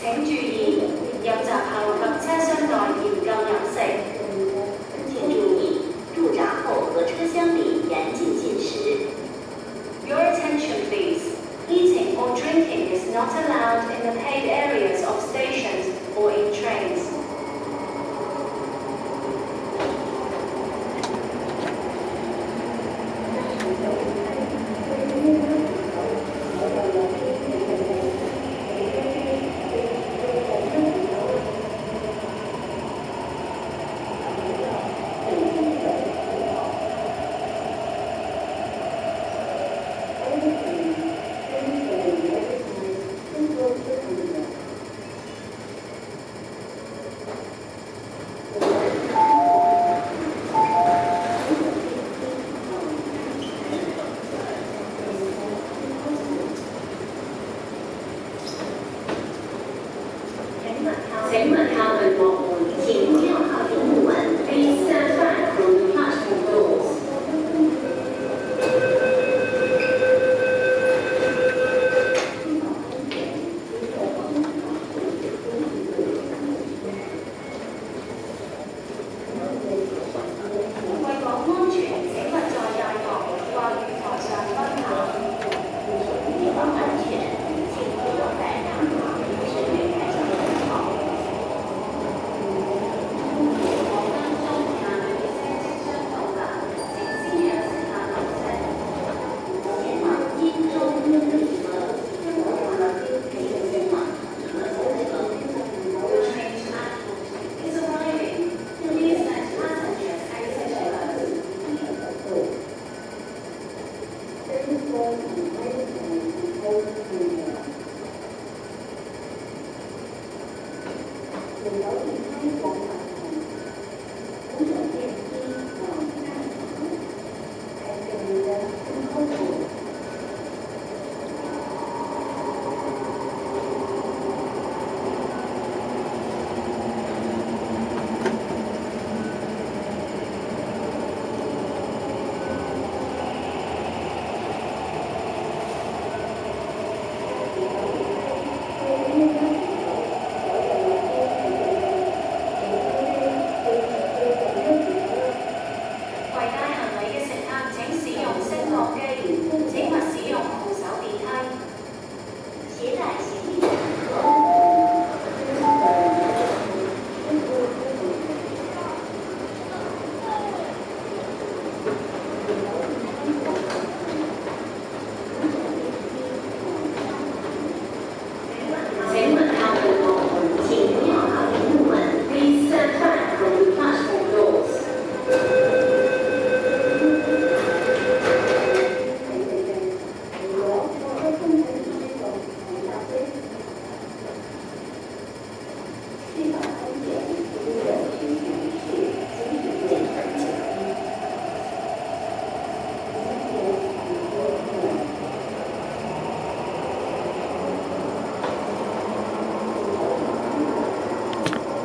請注意，入閘後及車廂內嚴禁飲食。请注意，入闸后和车厢里严禁进食。Your attention please. Eating or drinking is not allowed in the paid areas of stations or in trains. 请问他们过门，请不要靠近木门。Please stand back from the platform doors. 為講安全，請勿在大堂或月台上奔跑。为了安全，请不要在大堂或是月台上奔跑。前往金州路的旅客，跟我们请前往合作车。Your train to Ashford is arriving. Please let passengers exit first.